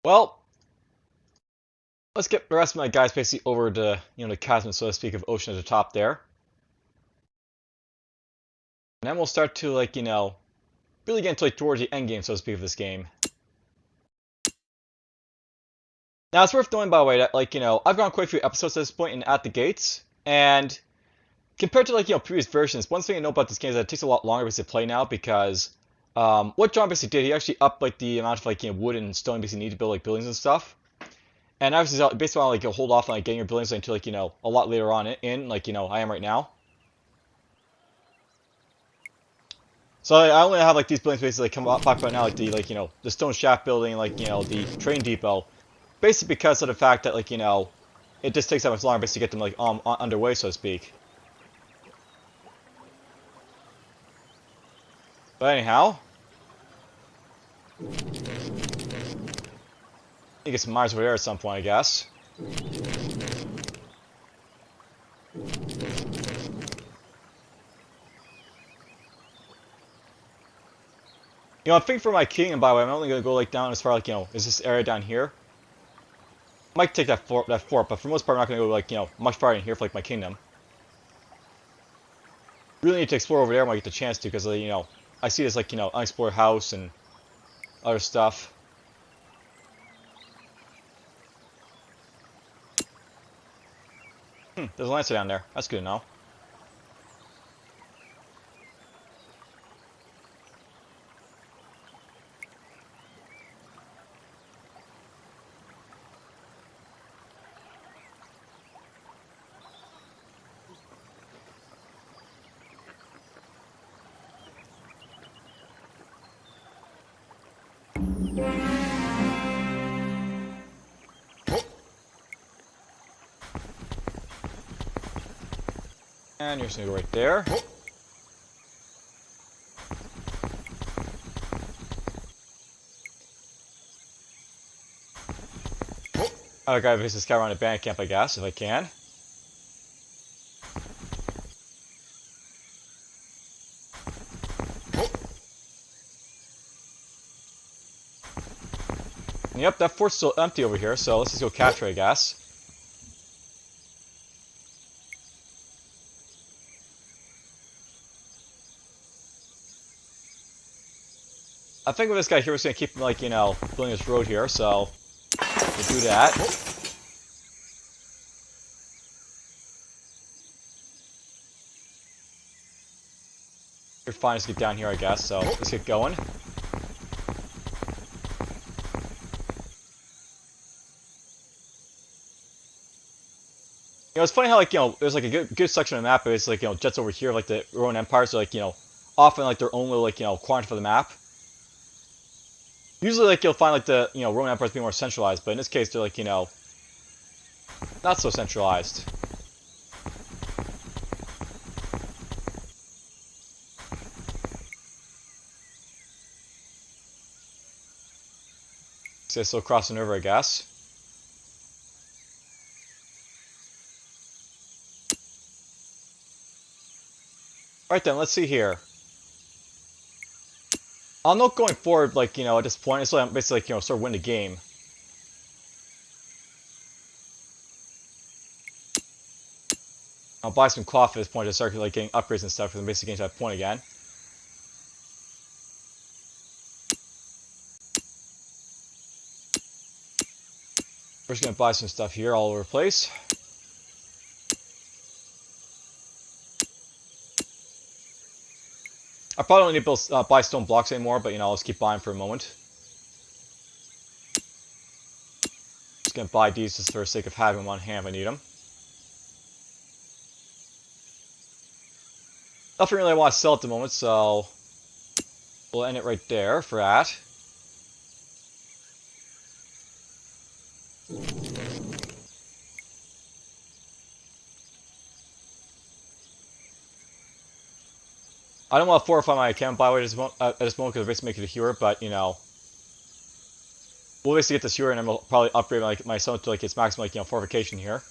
Well, let's get the rest of my guys basically over to, the chasm, so to speak, of ocean at the top there. And then we'll start to, really get into, towards the end game, so to speak, of this game. Now, it's worth knowing, by the way, that, I've gone quite a few episodes at this point in At the Gates, and compared to, previous versions, one thing I know about this game is that it takes a lot longer to play now, because what John basically did, he actually upped, the amount of, wood and stone basically need to build, buildings and stuff. And obviously, basically, want to hold off on getting your buildings until a lot later on I am right now. So I only have these buildings basically come up, pop out now, the stone shaft building, the train depot, basically because of the fact that it just takes that much longer basically to get them underway, so to speak. But anyhow, you get some mines over there at some point, I guess. I'm thinking for my king, by the way, I'm only gonna go down as far is this area down here. Might take that fort, but for the most part, I'm not gonna go much farther in here for my kingdom. Really need to explore over there when I get the chance to, because I see this unexplored house and other stuff. There's a lancer down there. That's good to know. And you're just gonna go right there. I gotta visit this guy around a band camp, I guess, if I can. And yep, that fort's still empty over here, so let's just go capture it, I guess. I think with this guy here, we're just gonna keep him, building this road here, so we'll do that. You're fine, just get down here, I guess, so let's get going. It's funny how, there's, a good section of the map, but it's, jets over here, the Roman Empire, so, often, their own little, quadrant for the map. Usually, you'll find, the, Roman Empires being more centralized, but in this case, they're, not so centralized. So, still crossing over, I guess. Alright then, let's see here. I'll note going forward, at this point, it's basically, sort of win the game. I'll buy some cloth at this point to start, getting upgrades and stuff, because I'm basically getting to that point again. We're just gonna buy some stuff here all over the place. I probably don't need to buy stone blocks anymore, but I'll just keep buying for a moment. Just gonna buy these just for the sake of having them on hand if I need them. Nothing really I want to sell at the moment, so we'll end it right there for that. I don't want to fortify my account, by the way, at this moment, because I basically make it a hero, but, we'll basically get this hero, and then we'll probably upgrade my summon to, its maximum, fortification here.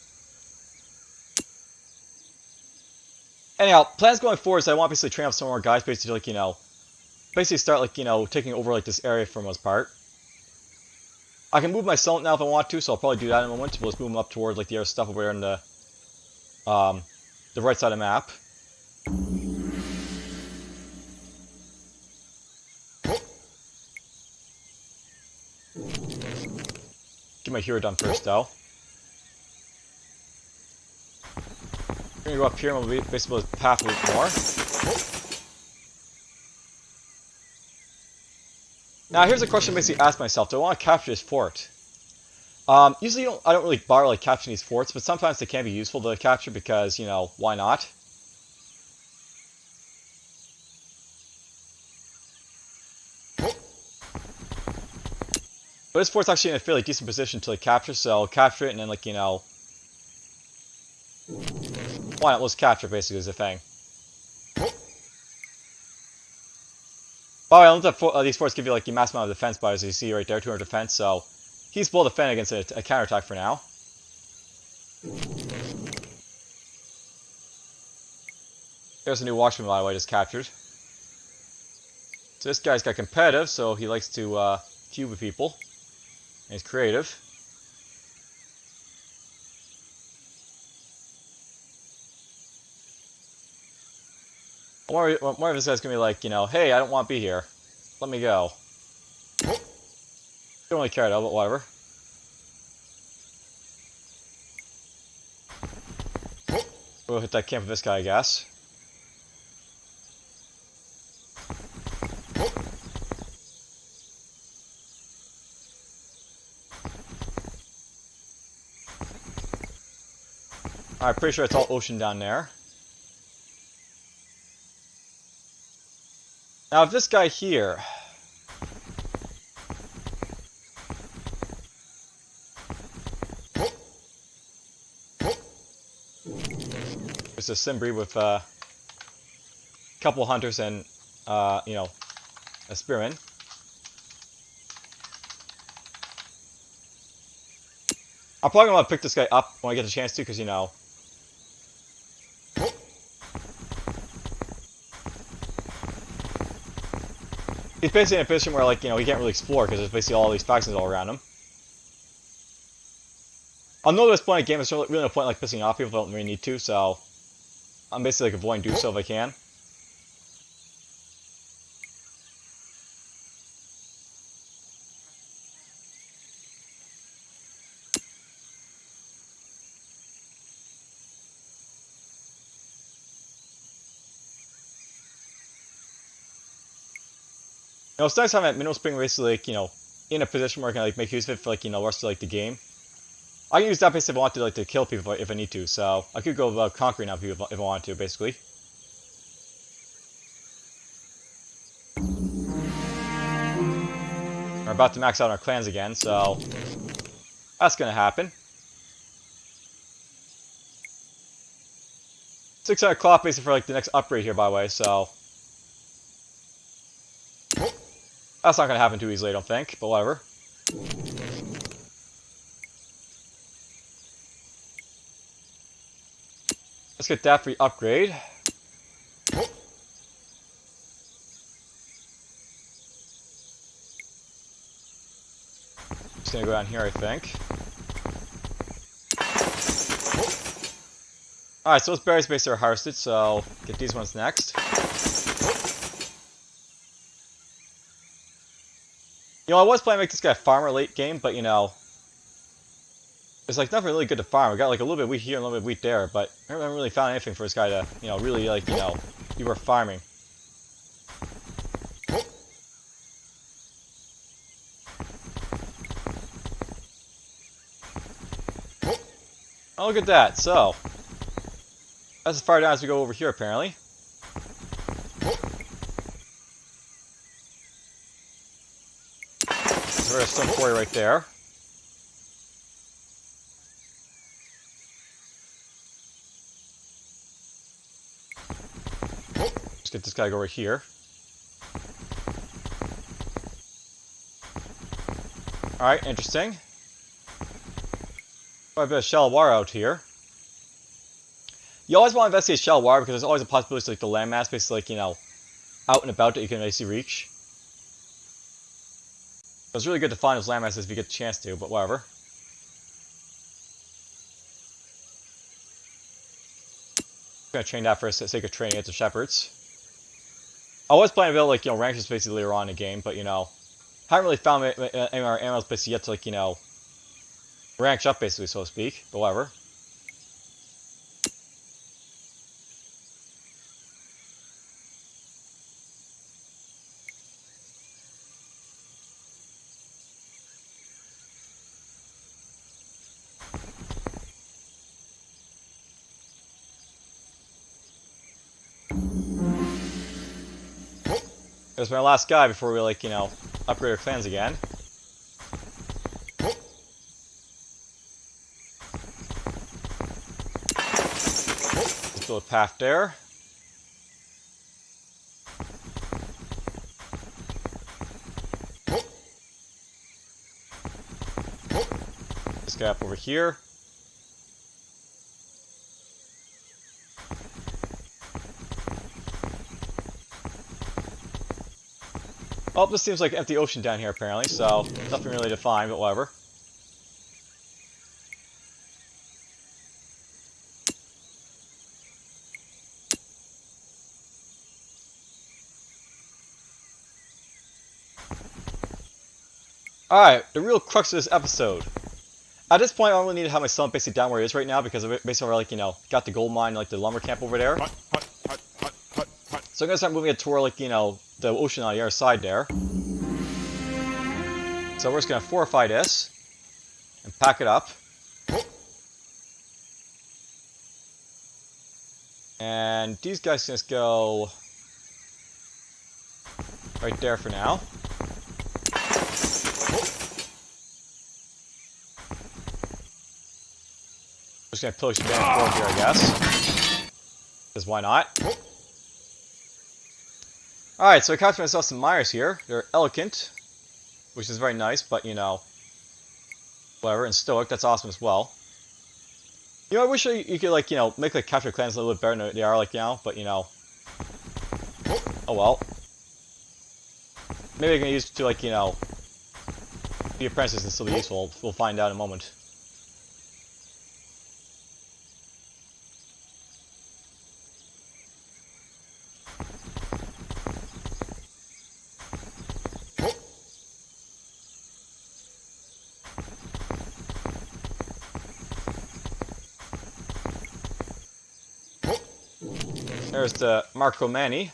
Anyhow, plans going forward is I want to basically train up some more guys, basically, basically start, taking over, this area for the most part. I can move my settlement now if I want to, so I'll probably do that in a moment. We'll just move them up towards like the other stuff over there in the right side of the map. Get my hero done first, though. We're gonna go up here and we'll basically path a bit more. Now, here's a question I basically ask myself: do I want to capture this fort? Usually, I don't really bother like capturing these forts, but sometimes they can be useful to capture because, you know, why not? But this fort's actually in a fairly decent position to like capture, so I'll capture it and then, like, you know, why not? Let's capture basically is the thing. By the way, I love that these forts give you like a mass amount of defense, as you see right there, 200 defense, so he's well defended against a counterattack for now. There's a new watchman, by the way, just captured. So this guy's got competitive, so he likes to feud with people. And he's creative. I wonder if this guy's gonna be like, you know, hey, I don't want to be here. Let me go. Don't really care though, but whatever. We'll hit that camp with this guy, I guess. Alright, pretty sure it's all ocean down there. Now, if this guy here... There's a Simbri with a couple hunters and, you know, a spearman. I'm probably going to pick this guy up when I get the chance to, because, you know... He's basically in a position where, like, you know, he can't really explore because there's basically all these factions all around him. I'll know at this point in the game, there's really no point like pissing off people if I don't really need to, so I'm basically like avoiding doing so if I can. You know, it's nice having that mineral spring basically, like, you know, in a position where I can like make use of it for, like, you know, the rest of like the game. I can use that basically if I want to, like, to kill people if I need to. So I could go about conquering now people if I want to, basically. We're about to max out our clans again, so that's gonna happen. 600 cloth basically for like the next upgrade here, by the way. So that's not gonna happen too easily, I don't think. But whatever. Let's get that free upgrade. Just gonna go down here, I think. Alright, so those berries basically are harvested, so get these ones next. You know, I was planning to make this guy a farmer late game, but, you know, there's like nothing really good to farm. We got like a little bit of wheat here and a little bit of wheat there, but I haven't really found anything for this guy to, you know, really, like, you know, be worth farming. Oh, look at that. So, that's as far down as we go over here, apparently. There's a stone quarry right there. Let's get this guy over here. Alright, interesting. Quite a bit of shallow water out here. You always want to investigate shallow water because there's always a possibility to, like, the landmass basically, like, you know, out and about that you can basically reach. it's really good to find those landmasses if you get the chance to, but whatever. I'm gonna train that for the sake of training against the shepherds. I was planning to build, like, ranches basically later on in the game, but, haven't really found any of our animals basically yet to, like, rank up, basically, so to speak, but whatever. There's my last guy before we, like, upgrade our clans again. Let's build a path there. This guy up over here. Oh, this seems like empty ocean down here apparently, so nothing really to find, but whatever. Alright, the real crux of this episode. At this point, I only need to have my son basically down where he is right now because basically we're like, got the gold mine, like the lumber camp over there. So I'm gonna start moving it toward, like, the ocean on the other side there. So we're just gonna fortify this and pack it up. And these guys can just go right there for now. Just gonna pillage the board here, I guess. Because why not? Alright, so I captured myself some Myers here. They're elegant, which is very nice, but whatever. And stoic, that's awesome as well. I wish you could, like, make, like, capture clans a little bit better than they are, like, now, but, oh well. Maybe I can use it to, like, the apprentices and still be useful. We'll find out in a moment. There's the Marco Manni.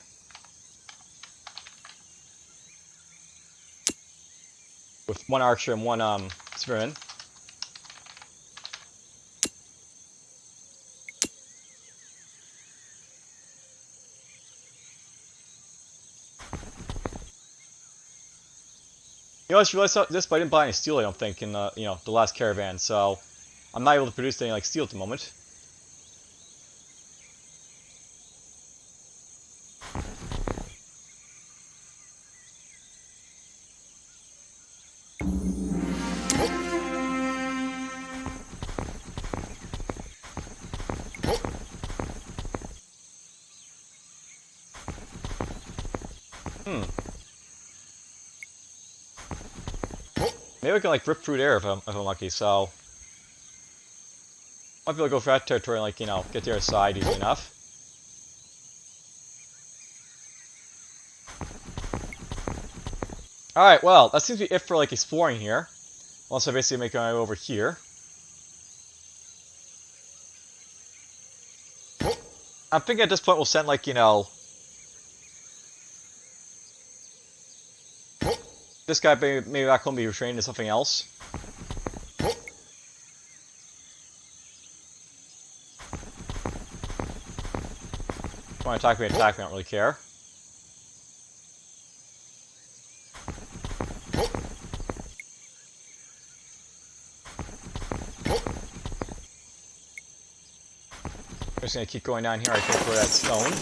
With one archer and one spearman. I just realized this, but I didn't buy any steel, I don't think, in the the last caravan, so I'm not able to produce any like steel at the moment. Maybe I can like rip through there if I'm lucky, so might be able to go for that territory and, like, get the other side easily enough. Alright, well, that seems to be it for, like, exploring here. Unless I basically make my way over here. I'm thinking at this point we'll send, like, this guy maybe back home be retrained into something else. If you want to attack me, I don't really care. I'm just going to keep going down here, I think, for that stone.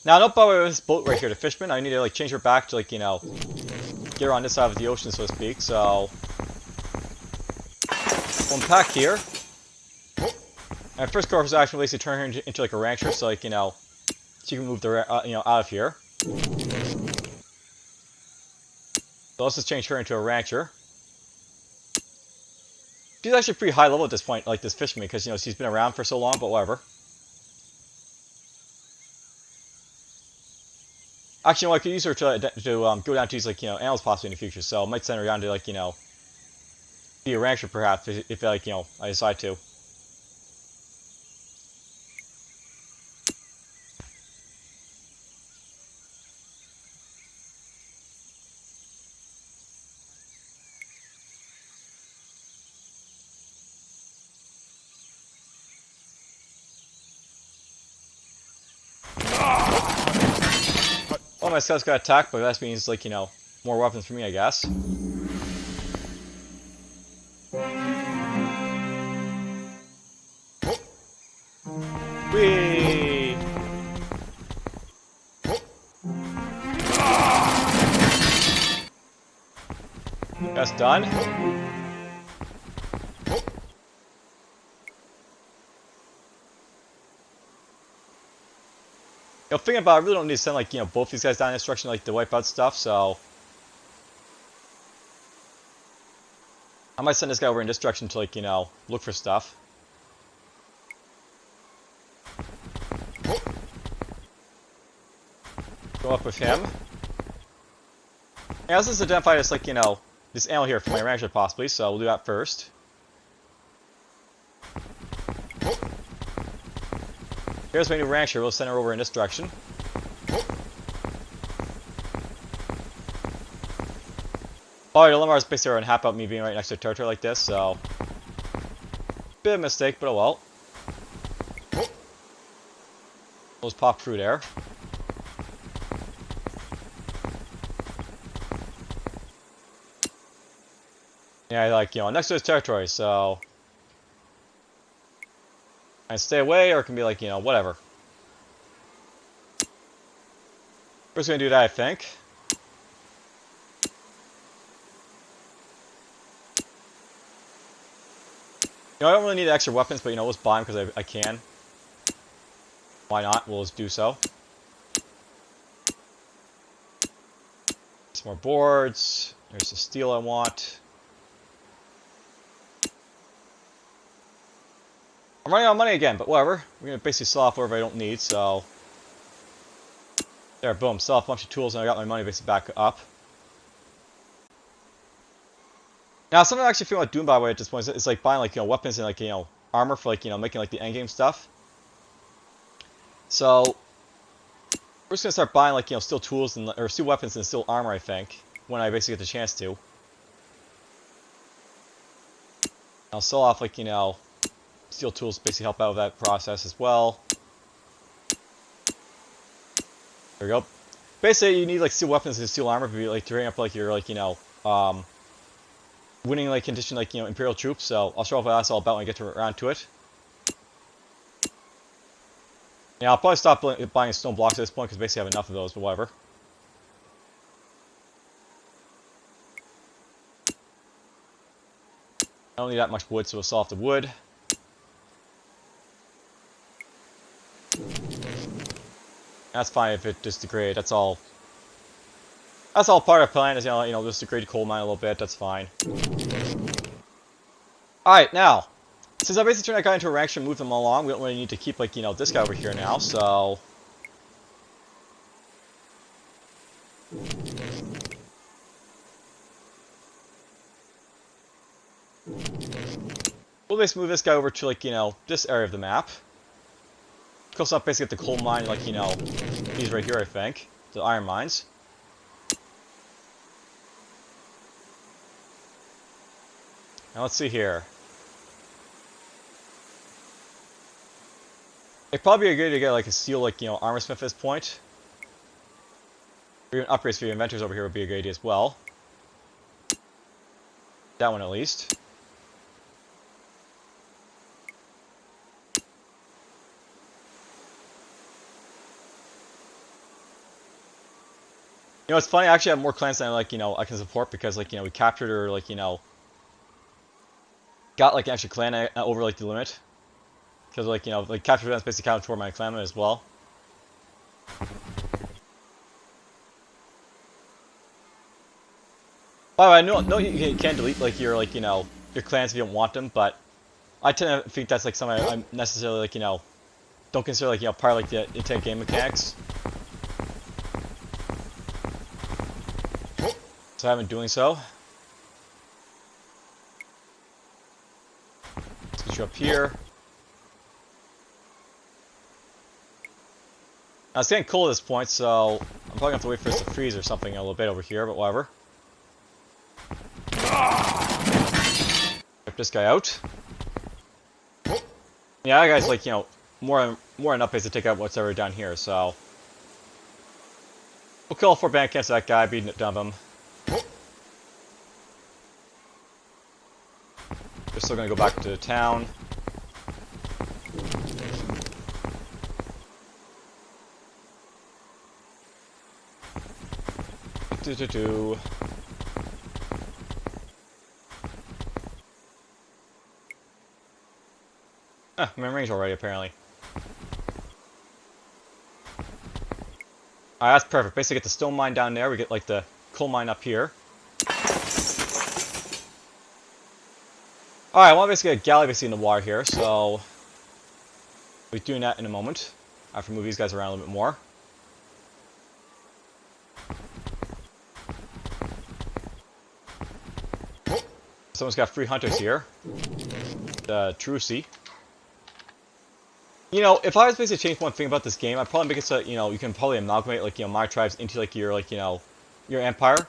Now, don't bother with this boat right here, the Fishman. I need to, like, change her back to, like, get her on this side of the ocean, so to speak, so we'll unpack here. And first course is actually basically turn her into like a rancher, so, like, she can move the out of here. So let's just change her into a rancher. She's actually pretty high level at this point, like this fisherman, because, you know, she's been around for so long, but whatever. Actually, you know, I could use her to go down to use, like, you know, animals possibly in the future, so I might send her down to, like, you know, be a rancher perhaps, if like, you know, I decide to. Well, my scouts got attacked, but that means, like, you know, more weapons for me, I guess. Whee! That's done. You know, thinking about it, I really don't need to send, like, you know, both these guys down in this direction, like, to wipe out stuff, so I might send this guy over in this direction to, like, you know, look for stuff. Go up with him. Yeah, let's just identify this, like, you know, this animal here for my rancher possibly, so we'll do that first. Here's my new rancher, we'll send her over in this direction. Oh, the Lamar's basically unhappy about me being right next to a territory like this, so bit of a mistake, but oh well. We'll just pop through there. Yeah, like, you know, next to his territory, so I can stay away, or it can be like, you know, whatever. We're just gonna do that, I think. You know, I don't really need extra weapons, but, you know, let's buy them because I can. Why not? We'll just do so. Some more boards. There's the steel I want. I'm running out of money again, but whatever. We're gonna basically sell off whatever I don't need, so there, boom, sell off a bunch of tools, and I got my money basically back up. Now, something I actually feel like doing, by the way, at this point is like buying, like, you know, weapons and, like, you know, armor for, like, you know, making, like, the endgame stuff. So we're just gonna start buying, like, you know, steel tools and or steel weapons and steel armor, I think, when I basically get the chance to. I'll sell off, like, you know, steel tools to basically help out with that process as well. There we go. Basically, you need, like, steel weapons and steel armor to be, like, to bring up, like, your, like, you know, winning, like, condition, like, you know, Imperial troops. So I'll show off what that's all about when I get around to it. Yeah, I'll probably stop buying stone blocks at this point because basically I have enough of those, but whatever. I don't need that much wood, so we'll sell off the wood. That's fine if it just degrades. That's all. That's all part of the plan. Is, you know, just degrade the coal mine a little bit. That's fine. All right, now, since I basically turned that guy into a rancher and moved him along, we don't really need to keep, like, you know, this guy over here now. So we'll basically move this guy over to, like, you know, this area of the map. Close enough basically at the coal mine, like, you know, he's right here, I think. The iron mines. Now let's see here. It'd probably be good to get, like, a steel, like, you know, armor smith at this point. Or even upgrades for your inventors over here would be a good idea as well. That one at least. You know, it's funny, I actually have more clans than, like, you know, I can support because, like, you know, we captured or, like, you know, got, like, an extra clan over, like, the limit. Because, like, you know, like, captured events basically counted toward my clan as well. By the way, I know you can delete like your your clans if you don't want them, but I tend to think that's like something I'm necessarily like don't consider like part of like the intent game mechanics. So I've been doing so. Let's get you up here. Now it's getting cold at this point, so I'm probably gonna have to wait for us to freeze or something a little bit over here, but whatever. Check this guy out. Yeah, that guy's like more enough base to take out what's ever down here, so we'll kill 4 band camps of that guy, beating it down of him. We're still gonna go back to the town. I'm in range already, apparently. Alright, that's perfect. Basically, get the stone mine down there. We get, like, the coal mine up here. Alright, I want to basically get a galley basically in the water here, so we'll be doing that in a moment. I have to move these guys around a little bit more. Someone's got 3 hunters here. The Trucy. If I was basically to change one thing about this game, I'd probably make it so you can probably amalgamate like my tribes into like your your empire.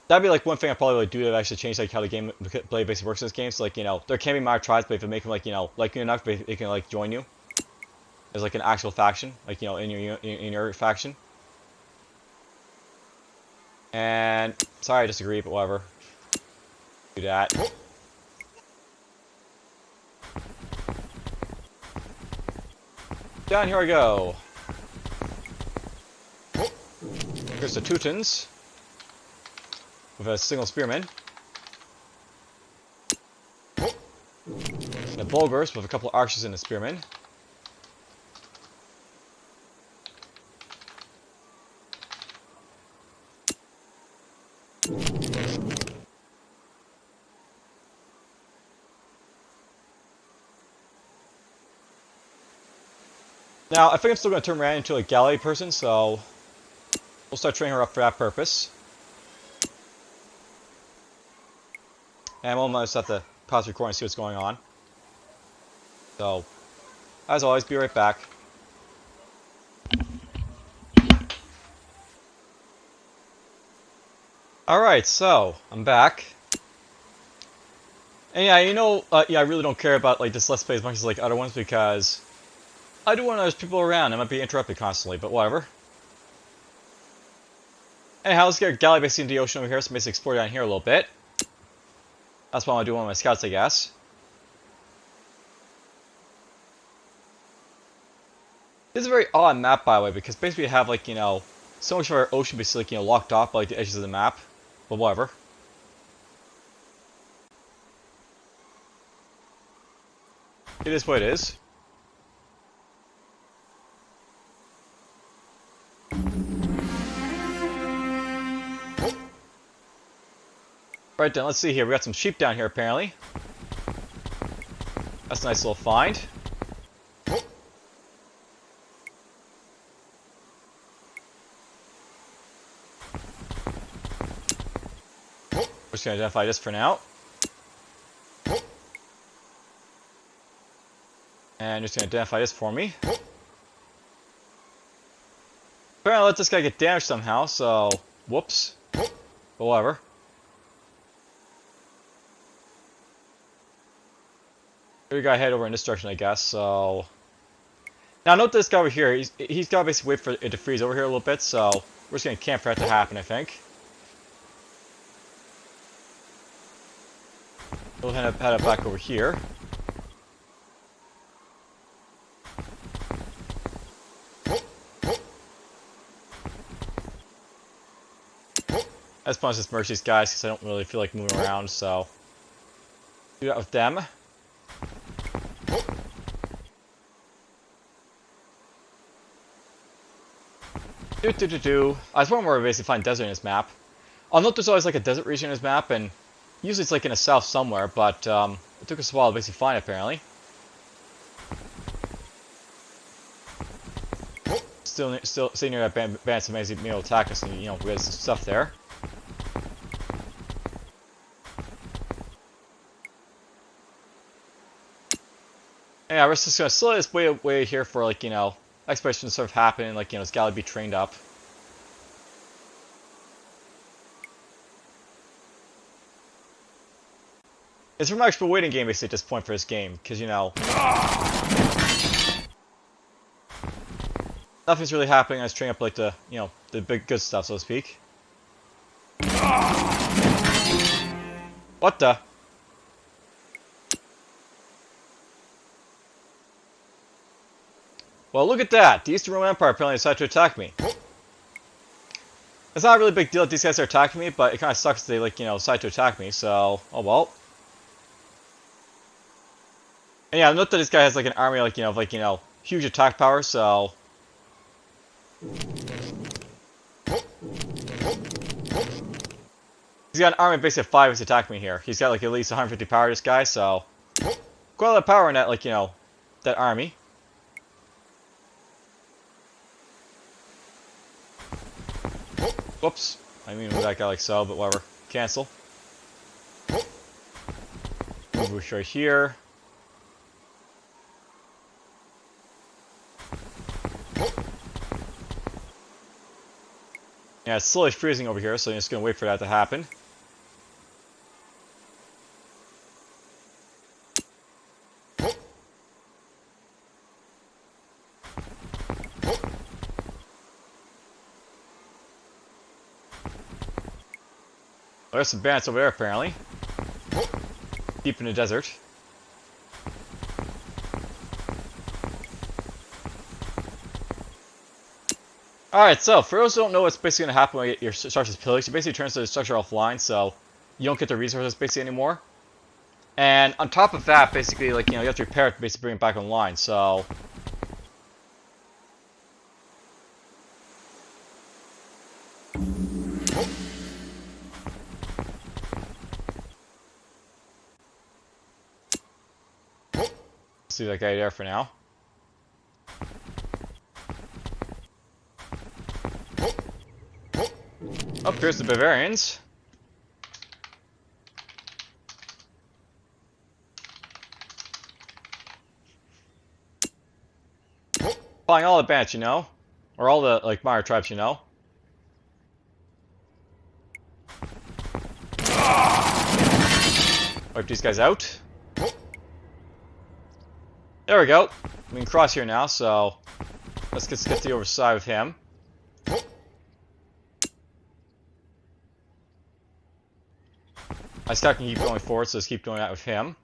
That'd be like one thing I probably would do to actually change like how the game play basically works in this game. So like there can be my tribes, but if you make them like like you enough, they can like join you as like an actual faction, like in your faction. And sorry, I disagree, but whatever. Do that. Down here I go. Here's the Teutons with a single spearman. The Bulgars with a couple of archers and a spearman. Now, I think I'm still going to turn Rand into a galley person, so we'll start training her up for that purpose. And we'll just have to pause the recording and see what's going on. So, as always, be right back. Alright, so, I'm back. And yeah, yeah, I really don't care about like this Let's Play as much as like other ones because I do want there's people around. I might be interrupted constantly, but whatever. Anyhow, let's get a galley basically into the ocean over here, so basically explore down here a little bit. That's what I want to do on my scouts, I guess. This is a very odd map, by the way, because basically we have like, so much of our ocean basically like, locked off by like the edges of the map. But whatever. It is what it is. Right then, let's see here. We got some sheep down here, apparently. That's a nice little find. We're just going to identify this for now. And just going to identify this for me. Apparently I let this guy get damaged somehow, so whoops. But whatever. We gotta head over in this direction, I guess, so... Now note this guy over here, he's gotta basically wait for it to freeze over here a little bit, so we're just gonna camp for that to happen, I think. We'll head back over here. I just want to just merge these guys because I don't really feel like moving around, so... Do that with them. I just want more basically find desert in this map. I'll note there's always like a desert region in his map, and usually it's like in the south somewhere, but it took us a while to basically find it, apparently. Still sitting near that bandits of amazing meal attack us, and we had some stuff there. And yeah, we're just gonna slow this way here for like exploration to sort of happen, like it's gotta be trained up. It's a remarkable waiting game basically at this point for this game, because nothing's really happening. I was training up like the the big good stuff, so to speak. What the? Well, look at that! The Eastern Roman Empire apparently decided to attack me. It's not a really big deal that these guys are attacking me, but it kind of sucks that they decide to attack me. So, oh well. And yeah, note that this guy has like an army of huge attack power. So. He's got an army basically of 5 who's attacking me here. He's got like at least 150 power, this guy, so quite a lot of power in that that army. Whoops. I mean that guy like so, but whatever. Cancel. Move right here. Yeah, it's slowly freezing over here, so I'm just gonna wait for that to happen. Oh, there's some bandits over there, apparently. Deep in the desert. Alright, so, for those who don't know what's basically going to happen when your structure's pillaged, it basically turns the structure offline, so you don't get the resources basically anymore. And on top of that, basically, you have to repair it to basically bring it back online, so. Let's leave that guy there for now. Oh, here's the Bavarians. Flying all the bandits, or all the minor tribes, Wipe these guys out. There we go. We can cross here now, so let's get the overside with him. I still can keep going forward, so let's keep doing that with him.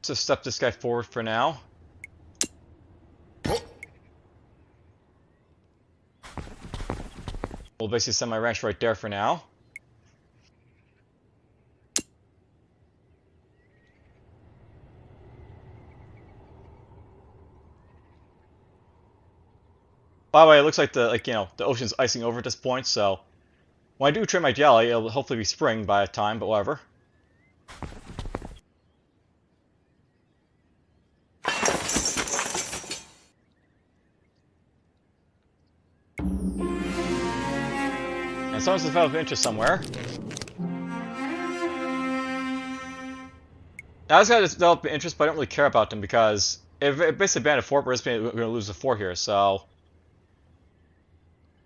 So step this guy forward for now. We'll basically send my ranch right there for now. By the way, it looks like the ocean's icing over at this point, so when I do trim my jelly, it'll hopefully be spring by that time, but whatever. And someone's developed interest somewhere. Now this guy has developed interest, but I don't really care about them because if it basically banned a fort, we're going to lose the fort here, so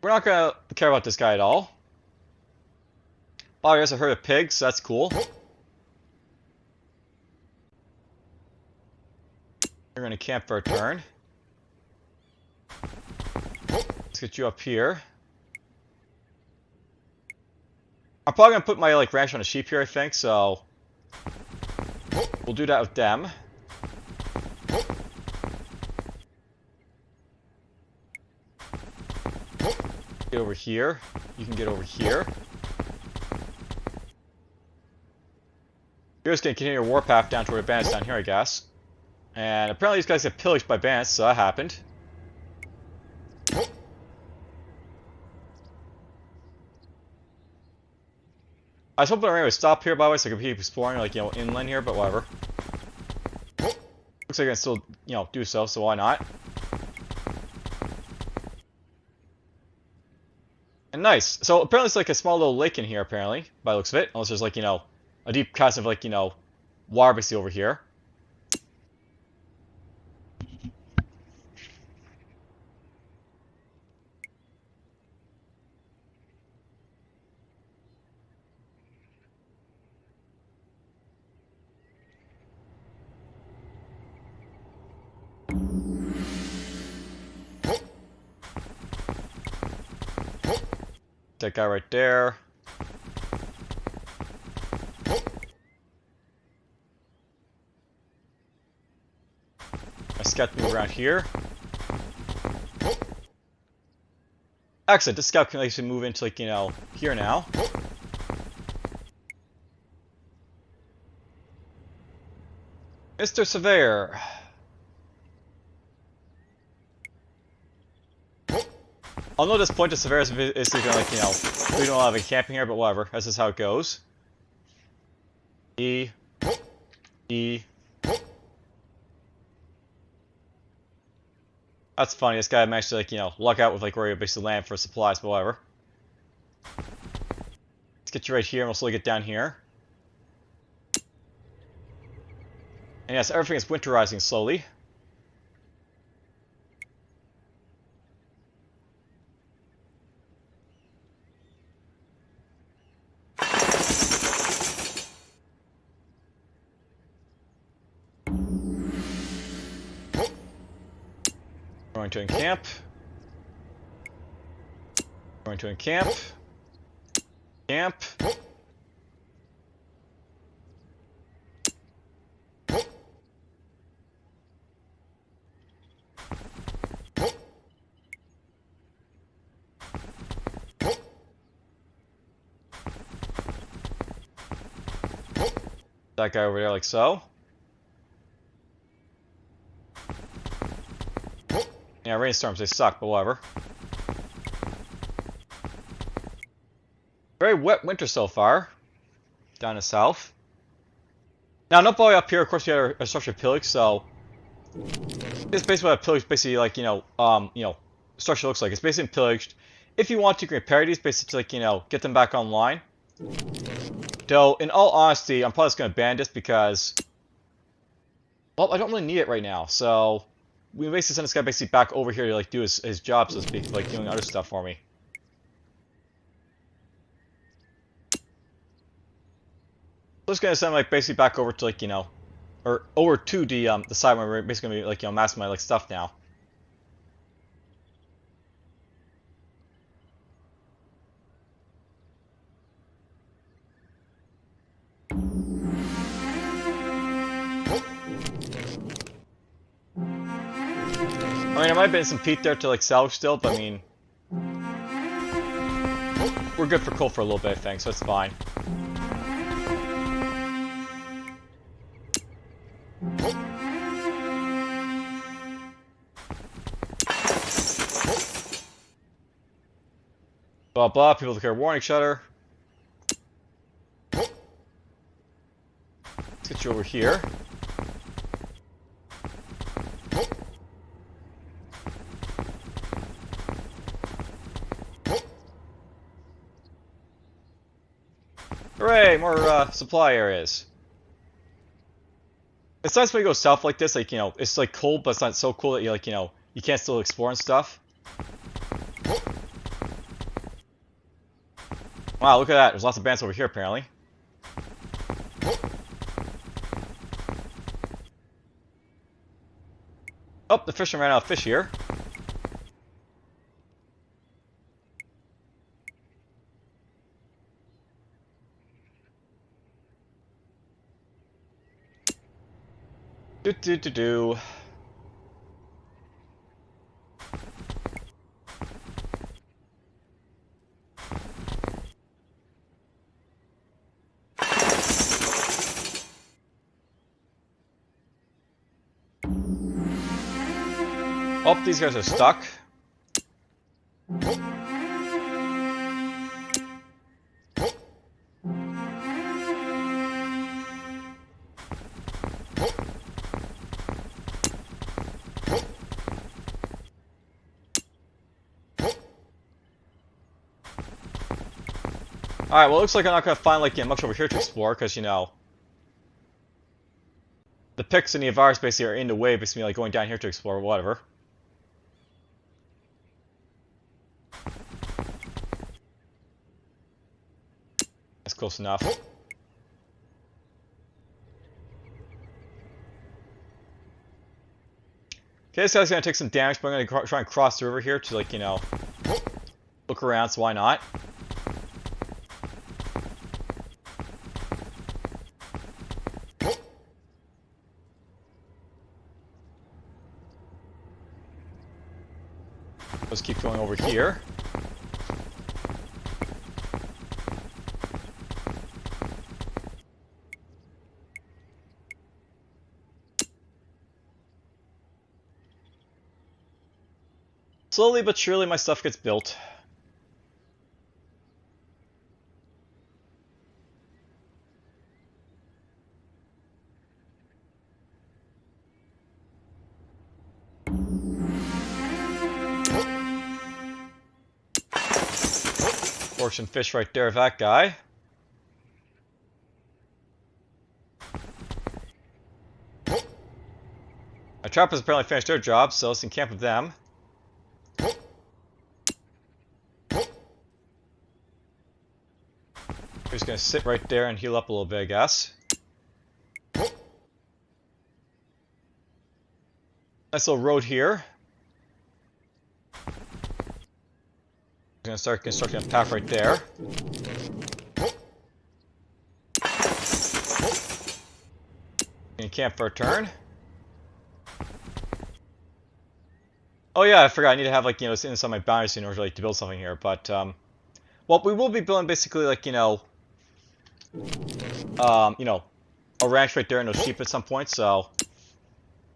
we're not going to care about this guy at all. Oh, there's a herd of pigs, so that's cool. We're going to camp for a turn. Let's get you up here. I'm probably going to put my ranch on a sheep here, I think, so we'll do that with them. Get over here. You can get over here. You're just going to continue your warpath down toward the bandits down here, I guess. And apparently these guys get pillaged by bandits, so that happened. I was hoping the rain would stop here, by the way, so I could keep exploring, like, inland here, but whatever. Looks like I can still, do so why not? And nice. So apparently it's like a small little lake in here, apparently, by the looks of it. Unless there's, like, a deep chasm of, like, water basically over here. That guy right there. My scout move around here. Excellent. This scout can actually move into, like, here now. Mr. Surveyor. I'll know at this point the Surveyor is basically gonna, like, we don't have any camping here, but whatever. That's just how it goes. E. That's funny. This guy managed to, like, luck out with, like, where you basically land for supplies, but whatever. Let's get you right here, and we'll slowly get down here. And yes, everything is winterizing slowly. Going to encamp. Going to encamp. Camp. That guy over there, like so. Yeah, rainstorms, they suck, but whatever. Very wet winter so far. Down the south. Now, not all the way up here, of course, we have a structure pillage, so... It's basically what a pillage basically, like, structure looks like. It's basically pillaged. If you want to, you can repair these, basically, like, get them back online. Though, in all honesty, I'm probably just going to ban this because... Well, I don't really need it right now, so... We basically send this guy basically back over here to, like, do his job, so to speak, like, doing other stuff for me. I'm just gonna send him, like, basically back over to, like, or over to the side where we're basically gonna be, like, massing my, like, stuff now. I mean, there might have been some peat there to, like, salvage still, but I mean... We're good for coal for a little bit, I think, so it's fine. Blah blah, people declare war on each other. Let's get you over here. Hooray, more supply areas. It's nice when you go south like this, like, it's like cold, but it's not so cold that you, like, you can't still explore and stuff. Wow, look at that. There's lots of bands over here, apparently. Oh, the fisherman ran out of fish here. Do. Oh, these guys are stuck. Alright, well, it looks like I'm not going to find, like, much over here to explore, because, you know, the picks and the Avars basically are in the way, basically, like, going down here to explore, whatever. That's close enough. Okay, this guy's going to take some damage, but I'm going to try and cross the river here to, like, you know, look around, so why not? Let's keep going over here. Slowly but surely my stuff gets built. Fortune fish right there, that guy. My trappers apparently finished their job, so let's encamp with them. We're just gonna sit right there and heal up a little bit, I guess. Nice little road here. I'm gonna start constructing a path right there. Gonna camp for a turn. Oh yeah, I forgot. I need to have, like, you know, this inside my boundaries in order, like, to build something here. But well, we will be building basically, like, you know, a ranch right there and those sheep at some point. So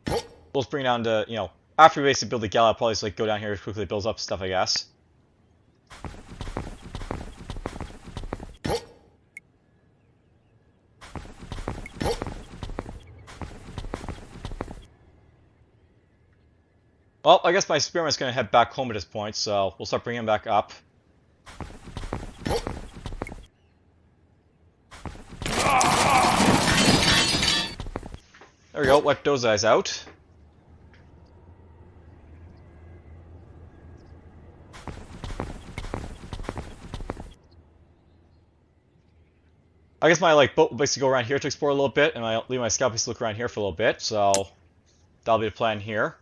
we'll just bring it down to, you know, after we basically build the galley, I'll probably just, like, go down here quickly, build up stuff, I guess. Well, I guess my experiment's going to head back home at this point, so we'll start bringing him back up. There we go, wipe those guys out. I guess my, like, boat will basically go around here to explore a little bit, and I'll leave my scout piece to look around here for a little bit, so that'll be the plan here.